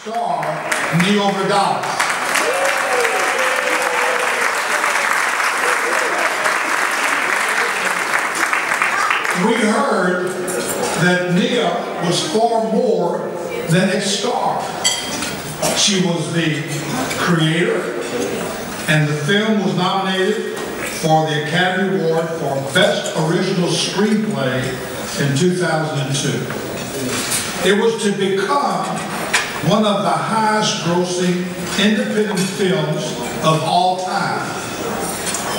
star, Nia Vardalos. We heard that Nia was far more than a star. She was the creator, and the film was nominated for the Academy Award for Best Original Screenplay in 2002. It was to become one of the highest grossing independent films of all time.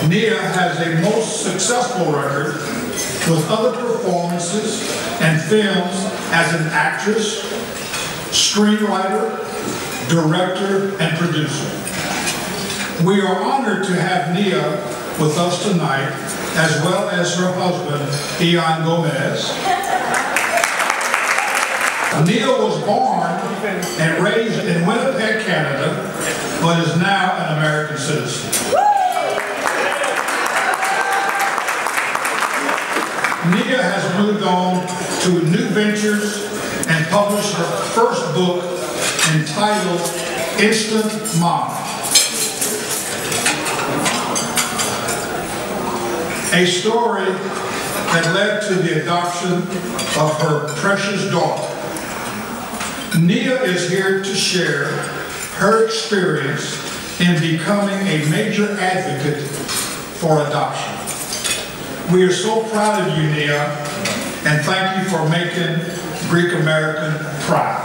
Nia has a most successful record with other performances and films as an actress, screenwriter, director, and producer. We are honored to have Nia with us tonight, as well as her husband, Ian Gomez. Nia was born and raised in Winnipeg, Canada, but is now an American citizen. Nia has moved on to new ventures and published her first book entitled Instant Mom. A story that led to the adoption of her precious daughter. Nia is here to share her experience in becoming a major advocate for adoption. We are so proud of you, Nia, and thank you for making Greek American proud.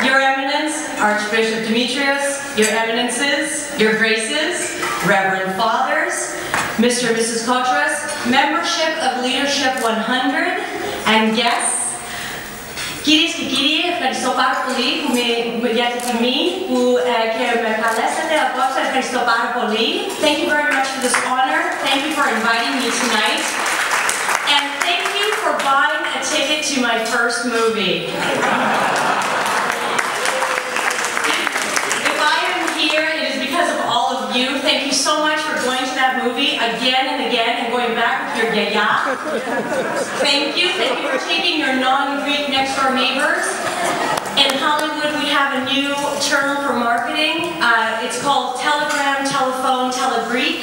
Your Eminence, Archbishop Demetrios, Your Eminences, Your Graces, Reverend Fathers, Mr. and Mrs. Cotros, membership of Leadership 100, and guests. Κυρίες και κύριοι, ευχαριστώ πάρα πολύ για την τιμή και με καλέσατε απόψε. Ευχαριστώ πάρα πολύ. Thank you very much for this honor. Thank you for inviting me tonight. And thank you for buying a ticket to my first movie. If I am here, it is because of all of you. Thank you so much for going to that movie again and again and going back with your yaya. Thank you for taking your non-Greek next door neighbors. In Hollywood, we have a new term for marketing. It's called telegram, telephone, telegreek.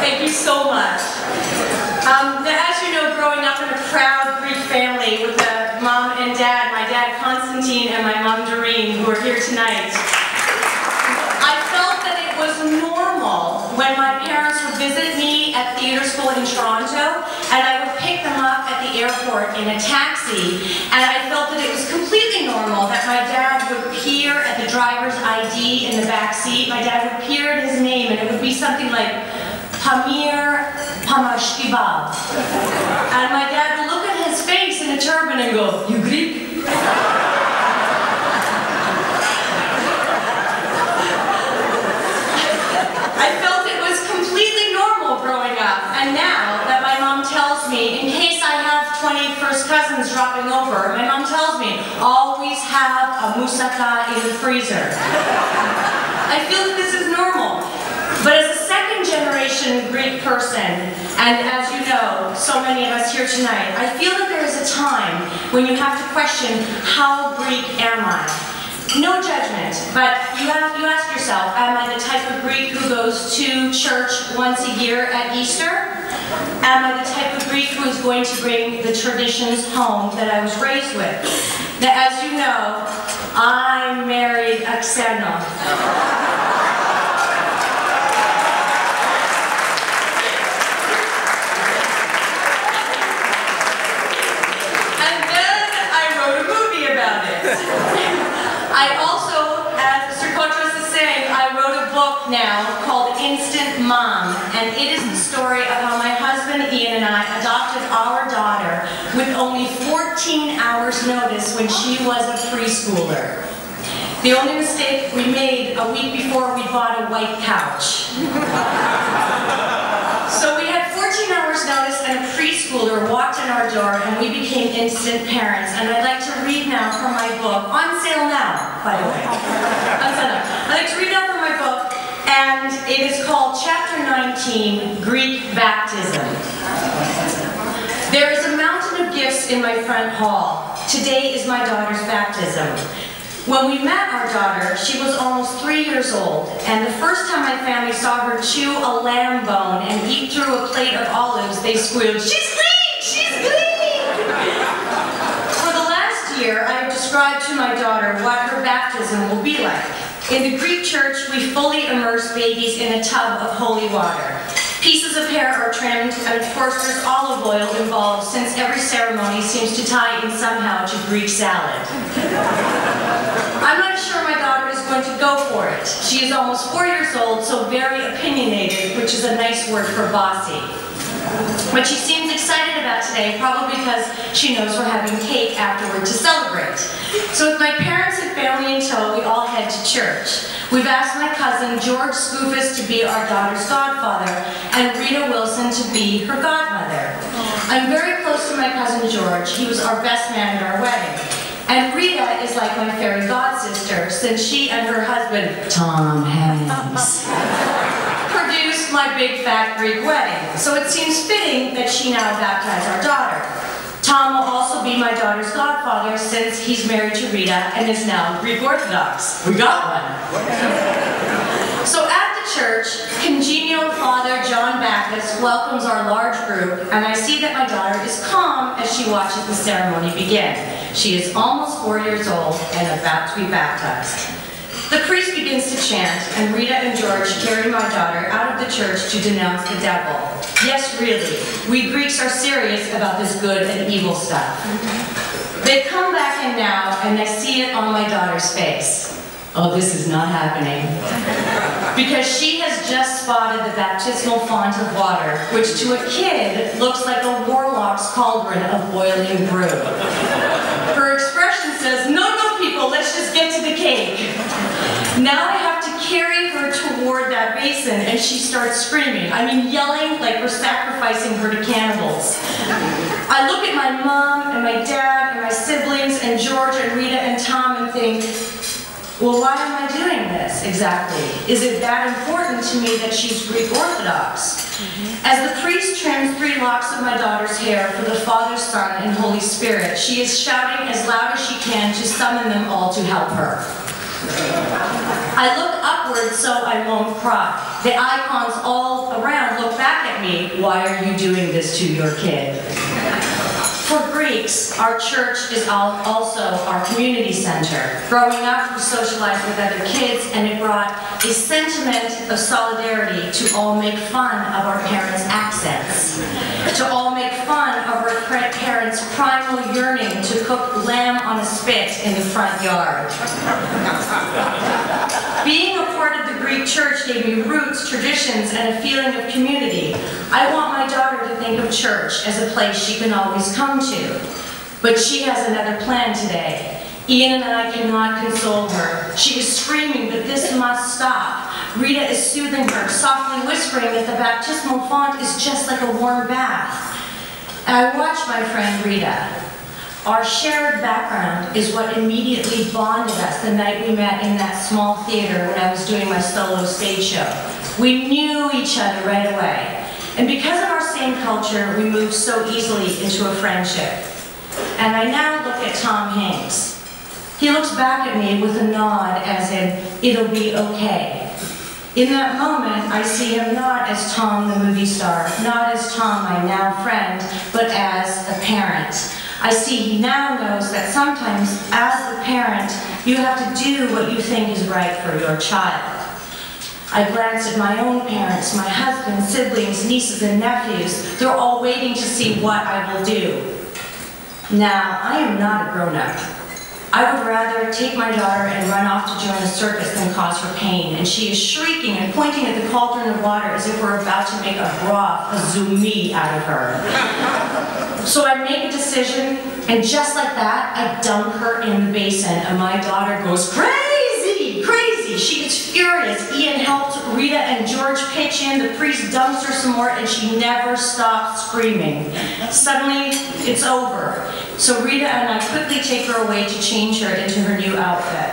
Thank you so much. As you know, growing up in a proud Greek family with a mom and dad, my dad Constantine and my mom Doreen, who are here tonight, I felt that it was normal when my parents would visit me at theater school in Toronto, and I would pick them up at the airport in a taxi, and I felt that it was completely normal that my dad would peer at the driver's ID in the back seat. My dad would peer at his name, and it would be something like Pamir Pamashkibab. And my dad would look at his face in a turban and go, "You Greek?" I felt it was completely normal growing up, and now that my mom tells me, in case I have 20 first cousins dropping over, my mom tells me, always have a moussaka in the freezer. I feel that this is normal. But as a second-generation Greek person, and as you know, so many of us here tonight, I feel that there is a time when you have to question, how Greek am I? No judgment, but you ask yourself, am I the type of Greek who goes to church once a year at Easter? Am I the type of Greek who is going to bring the traditions home that I was raised with? Now, as you know, I married a Xeno. And then I wrote a movie about it. I also, as Mr. Cotros is saying, I wrote a book now called Instant Mom, and it is the story of how my husband Ian and I adopted our daughter with only 14 hours notice when she was a preschooler. The only mistake we made a week before we bought a white couch. So we had 14 hours notice and a preschool preschooler walked in our door and we became instant parents. And I'd like to read now from my book, on sale now, by the way. On sale now. I'd like to read now from my book, and it is called Chapter 19, Greek Baptism. There is a mountain of gifts in my front hall. Today is my daughter's baptism. When we met our daughter, she was almost 3 years old, and the first time my family saw her chew a lamb bone and eat through a plate of olives, they squealed, "She's clean! She's clean!" For the last year, I have described to my daughter what her baptism will be like. In the Greek church, we fully immerse babies in a tub of holy water. Pieces of hair are trimmed, and of course there's olive oil involved, since every ceremony seems to tie in somehow to Greek salad. I'm not sure my daughter is going to go for it. She is almost 4 years old, so very opinionated, which is a nice word for bossy. But she seems excited about today, probably because she knows we're having cake afterward to celebrate. So with my parents and family in tow, we all head to church. We've asked my cousin George Skoufis to be our daughter's godfather, and Rita Wilson to be her godmother. I'm very close to my cousin George. He was our best man at our wedding. And Rita is like my fairy godsister, since she and her husband, Tom Hanks, produced my big fat Greek wedding. So it seems fitting that she now baptize our daughter. Tom will also be my daughter's godfather, since he's married to Rita and is now Greek Orthodox. We got one. So at the church, congenial Father John Backus welcomes our large group, and I see that my daughter is calm as she watches the ceremony begin. She is almost 4 years old and about to be baptized. The priest begins to chant, and Rita and George carry my daughter out of the church to denounce the devil. Yes, really, we Greeks are serious about this good and evil stuff. They come back in now, and I see it on my daughter's face. Oh, this is not happening. Because she has just spotted the baptismal font of water, which to a kid looks like a warlock's cauldron of boiling brew. Her expression says, "No, no, people, let's just get to the cake." Now I have to carry her toward that basin, and she starts screaming. I mean, yelling like we're sacrificing her to cannibals. I look at my mom and my dad and my siblings and George and Rita and Tom and think, well, why am I doing this exactly? Is it that important to me that she's Greek Orthodox? As the priest trims 3 locks of my daughter's hair for the Father, Son, and Holy Spirit, she is shouting as loud as she can to summon them all to help her. I look upward so I won't cry. The icons all around look back at me. Why are you doing this to your kid? For Greeks, our church is also our community center. Growing up, we socialized with other kids, and it brought a sentiment of solidarity to all make fun of our parents' accents, to all make fun of our parents' primal yearning to cook lamb on a spit in the front yard. Being a part of the Greek church gave me roots, traditions, and a feeling of community. I want my daughter to think of church as a place she can always come to. But she has another plan today. Ian and I cannot console her. She is screaming that this must stop. Rita is soothing her, softly whispering that the baptismal font is just like a warm bath. And I watch my friend Rita. Our shared background is what immediately bonded us the night we met in that small theater when I was doing my solo stage show. We knew each other right away. And because of our same culture, we moved so easily into a friendship. And I now look at Tom Hanks. He looks back at me with a nod as in, it'll be okay. In that moment, I see him not as Tom the movie star, not as Tom my now friend, but as a parent. I see he now knows that sometimes, as a parent, you have to do what you think is right for your child. I glance at my own parents, my husband, siblings, nieces, and nephews. They're all waiting to see what I will do. Now, I am not a grown-up. I would rather take my daughter and run off to join a circus than cause her pain, and she is shrieking and pointing at the cauldron of water as if we're about to make a broth, a zoumi, out of her. So I make a decision, and just like that, I dunk her in the basin, and my daughter goes crazy, crazy. crazy. She gets furious. Ian helped Rita and George pitch in. The priest dumps her some more, and she never stops screaming. Suddenly, it's over. So Rita and I quickly take her away to change her into her new outfit.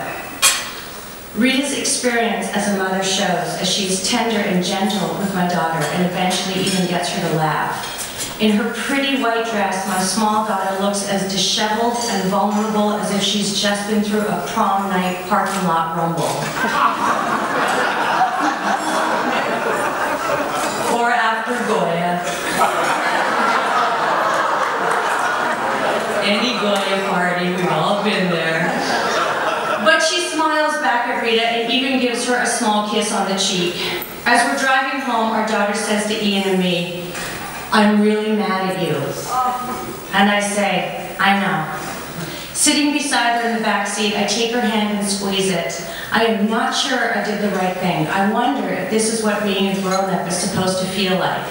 Rita's experience as a mother shows as she is tender and gentle with my daughter and eventually even gets her to laugh. In her pretty white dress, my small daughter looks as disheveled and vulnerable as if she's just been through a prom night parking lot rumble. Or after Goya. Any Goya party, we've all been there. But she smiles back at Rita and even gives her a small kiss on the cheek. As we're driving home, our daughter says to Ian and me, "I'm really mad at you." And I say, "I know." Sitting beside her in the back seat, I take her hand and squeeze it. I am not sure I did the right thing. I wonder if this is what being a grown-up is supposed to feel like.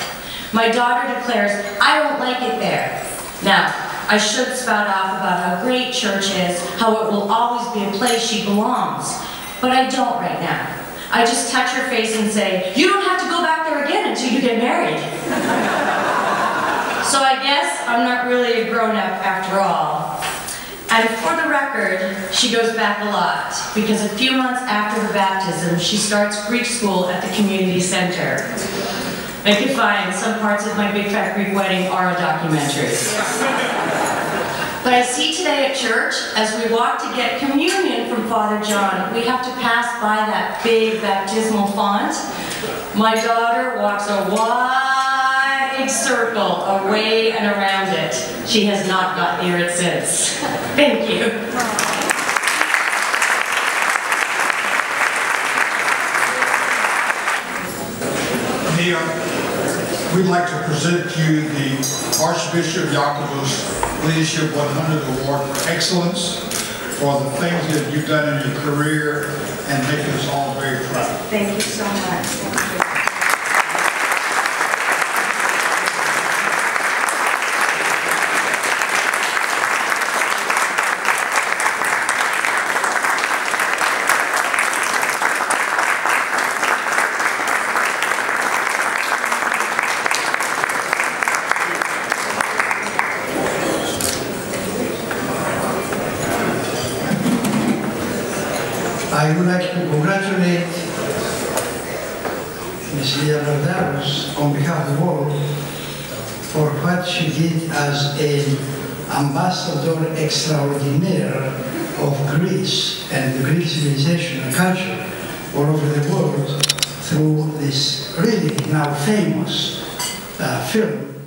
My daughter declares, "I don't like it there." Now, I should spout off about how great church is, how it will always be a place she belongs. But I don't right now. I just touch her face and say, "You don't have to go back there again until you get married." So I guess I'm not really a grown-up after all. And for the record, she goes back a lot, because a few months after her baptism, she starts Greek school at the community center. I can find some parts of my Big Fat Greek Wedding are a documentary. But I see today at church, as we walk to get communion from Father John, we have to pass by that big baptismal font. My daughter walks a wide circle away and around it. She has not got near it since. Thank you. Nia, we'd like to present to you the Archbishop Yakub's Leadership 100 Award for Excellence for the things that you've done in your career and making us all very proud. Thank you so much. Thank you. I would like to congratulate Ms. Nia Vardalos on behalf of the world for what she did as an ambassador extraordinaire of Greece and the Greek civilization and culture all over the world through this really now famous film.